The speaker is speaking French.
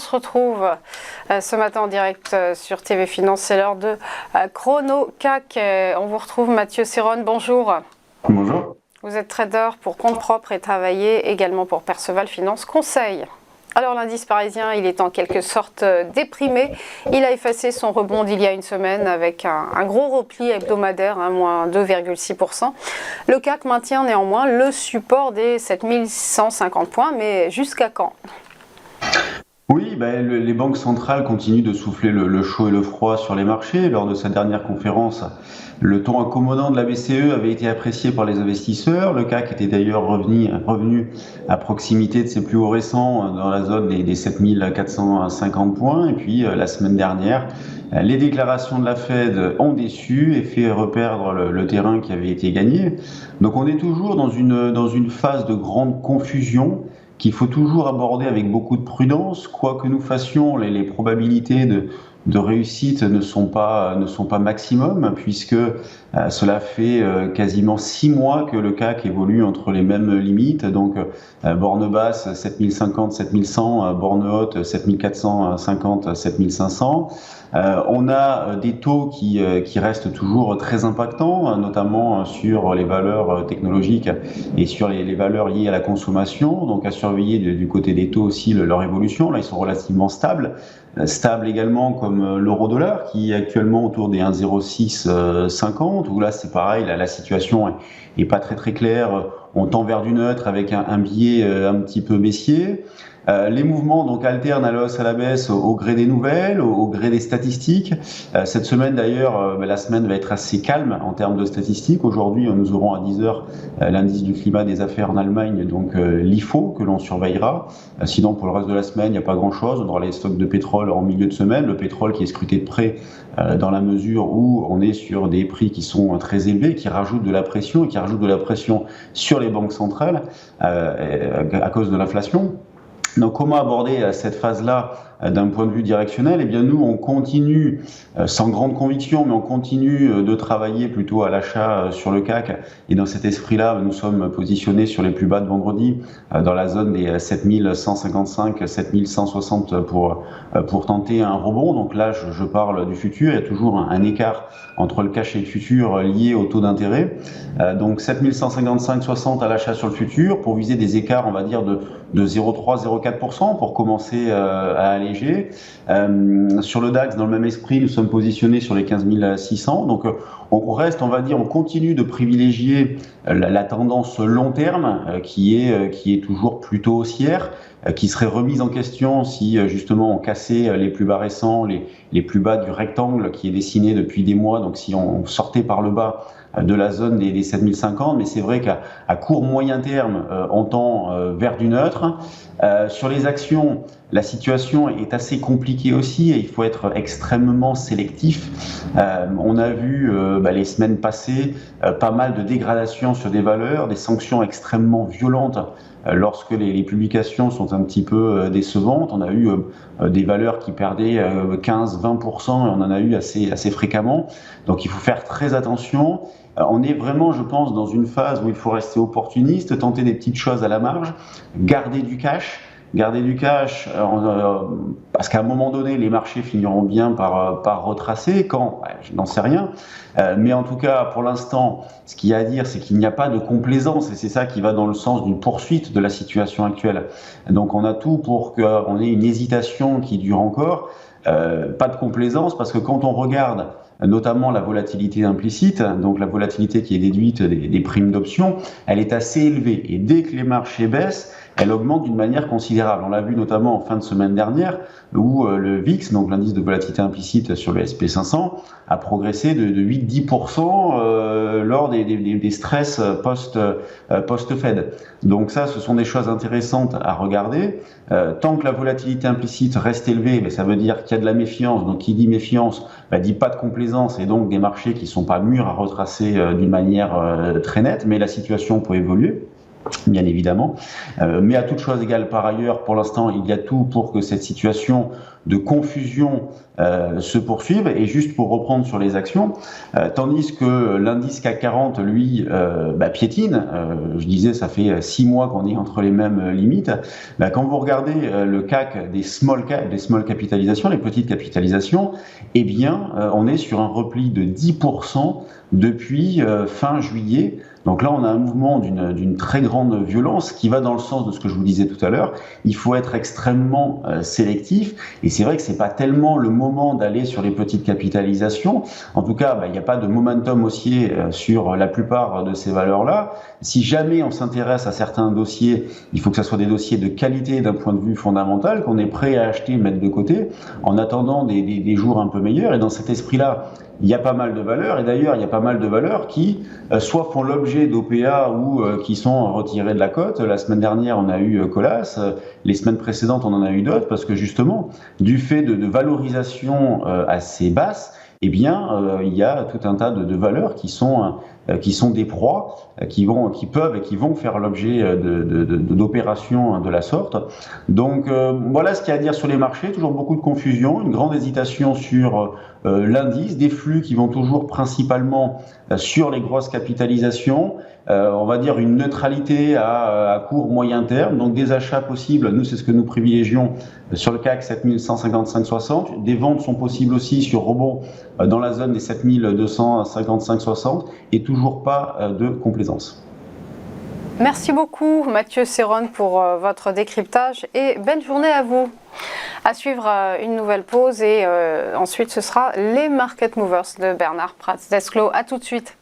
se retrouve ce matin en direct sur TV Finance. C'est l'heure de Chrono CAC. On vous retrouve Mathieu Serron, bonjour. Bonjour. Vous êtes trader pour compte propre et travaillez également pour Perceval Finance Conseil. Alors l'indice parisien, il est en quelque sorte déprimé. Il a effacé son rebond d'il y a une semaine avec un gros repli hebdomadaire, moins 2,6%. Le CAC maintient néanmoins le support des 7150 points, mais jusqu'à quand ? Oui, les banques centrales continuent de souffler le chaud et le froid sur les marchés. Lors de sa dernière conférence, le ton accommodant de la BCE avait été apprécié par les investisseurs. Le CAC était d'ailleurs revenu à proximité de ses plus hauts récents dans la zone des 7450 points. Et puis la semaine dernière, les déclarations de la Fed ont déçu et fait reperdre le terrain qui avait été gagné. Donc on est toujours dans une phase de grande confusion qu'il faut toujours aborder avec beaucoup de prudence. Quoi que nous fassions, les probabilités de réussite ne sont pas maximum, puisque cela fait quasiment 6 mois que le CAC évolue entre les mêmes limites. Donc borne basse 7050, 7100, borne haute 7450, 7500. On a des taux qui restent toujours très impactants, notamment sur les valeurs technologiques et sur les valeurs liées à la consommation. Donc à surveiller du côté des taux aussi leur évolution. Là, ils sont relativement stables. Stable également comme l'euro-dollar qui est actuellement autour des 1,0650, où là c'est pareil, la situation est pas très claire. On tend vers du neutre avec un biais un petit peu baissier. Les mouvements donc alternent à la hausse, à la baisse au gré des nouvelles, au gré des statistiques. Cette semaine d'ailleurs, la semaine va être assez calme en termes de statistiques. Aujourd'hui, nous aurons à 10h l'indice du climat des affaires en Allemagne, donc l'IFO, que l'on surveillera. Sinon, pour le reste de la semaine, il n'y a pas grand-chose. On aura les stocks de pétrole en milieu de semaine. Le pétrole qui est scruté de près dans la mesure où on est sur des prix qui sont très élevés, qui rajoutent de la pression et qui rajoutent de la pression sur les banques centrales à cause de l'inflation. Donc comment aborder cette phase-là d'un point de vue directionnel ? Eh bien nous, on continue, sans grande conviction, mais on continue de travailler plutôt à l'achat sur le CAC. Et dans cet esprit-là, nous sommes positionnés sur les plus bas de vendredi, dans la zone des 7155, 7160 pour tenter un rebond. Donc là, je parle du futur. Il y a toujours un écart entre le cash et le futur lié au taux d'intérêt. Donc 7155, 60 à l'achat sur le futur pour viser des écarts, on va dire, de 0,3-0,4% pour commencer à alléger. Sur le DAX, dans le même esprit, nous sommes positionnés sur les 15 600. Donc on reste, on va dire, on continue de privilégier la tendance long terme qui est toujours plutôt haussière, qui serait remise en question si justement on cassait les plus bas récents, les plus bas du rectangle qui est dessiné depuis des mois. Donc si on sortait par le bas de la zone des 7050, mais c'est vrai qu'à court moyen terme, on tend vers du neutre. Sur les actions, la situation est assez compliquée aussi et il faut être extrêmement sélectif. On a vu les semaines passées pas mal de dégradations sur des valeurs, des sanctions extrêmement violentes lorsque les publications sont un petit peu décevantes. On a eu des valeurs qui perdaient 15-20% et on en a eu assez fréquemment. Donc il faut faire très attention. On est vraiment, je pense, dans une phase où il faut rester opportuniste, tenter des petites choses à la marge, garder du cash parce qu'à un moment donné, les marchés finiront bien par retracer. Quand ? Je n'en sais rien. Mais en tout cas, pour l'instant, ce qu'il y a à dire, c'est qu'il n'y a pas de complaisance et c'est ça qui va dans le sens d'une poursuite de la situation actuelle. Donc on a tout pour qu'on ait une hésitation qui dure encore. Pas de complaisance parce que quand on regarde notamment la volatilité implicite, donc la volatilité qui est déduite des primes d'options, elle est assez élevée. Et dès que les marchés baissent, elle augmente d'une manière considérable. On l'a vu notamment en fin de semaine dernière, où le VIX, donc l'indice de volatilité implicite sur le SP500, a progressé de 8-10% lors des stress post-Fed. Donc ça, ce sont des choses intéressantes à regarder. Tant que la volatilité implicite reste élevée, ça veut dire qu'il y a de la méfiance. Donc qui dit méfiance, dit pas de complaisance et donc des marchés qui ne sont pas mûrs à retracer d'une manière très nette, mais la situation peut évoluer. bien évidemment. Mais à toute chose égale par ailleurs, pour l'instant, il y a tout pour que cette situation de confusion se poursuive. Et juste pour reprendre sur les actions, tandis que l'indice CAC 40, lui, piétine, je disais, ça fait 6 mois qu'on est entre les mêmes limites. Quand vous regardez le CAC des small capitalisations, les petites capitalisations, eh bien, on est sur un repli de 10% depuis fin juillet. Donc là, on a un mouvement d'une très grande violence qui va dans le sens de ce que je vous disais tout à l'heure. Il faut être extrêmement sélectif. Et c'est vrai que c'est pas tellement le moment d'aller sur les petites capitalisations. En tout cas, il n'y a pas de momentum haussier sur la plupart de ces valeurs-là. Si jamais on s'intéresse à certains dossiers, il faut que ce soit des dossiers de qualité d'un point de vue fondamental, qu'on est prêt à acheter, mettre de côté, en attendant des jours un peu meilleurs. Et dans cet esprit-là, il y a pas mal de valeurs, et d'ailleurs il y a pas mal de valeurs qui soit font l'objet d'OPA ou qui sont retirées de la cote. La semaine dernière on a eu Colas, les semaines précédentes on en a eu d'autres, parce que justement du fait de valorisation assez basse, eh bien il y a tout un tas de valeurs qui sont des proies, qui peuvent et qui vont faire l'objet d'opérations de la sorte. Donc voilà ce qu'il y a à dire sur les marchés. Toujours beaucoup de confusion, une grande hésitation sur l'indice, des flux qui vont toujours principalement sur les grosses capitalisations, on va dire une neutralité à court moyen terme, donc des achats possibles, nous c'est ce que nous privilégions sur le CAC 7155-60, des ventes sont possibles aussi sur rebond dans la zone des 7255-60 et toujours pas de complaisance. Merci beaucoup Mathieu Serron pour votre décryptage et belle journée à vous. À suivre une nouvelle pause et ensuite ce sera les Market Movers de Bernard Prats-Desclaux. À tout de suite.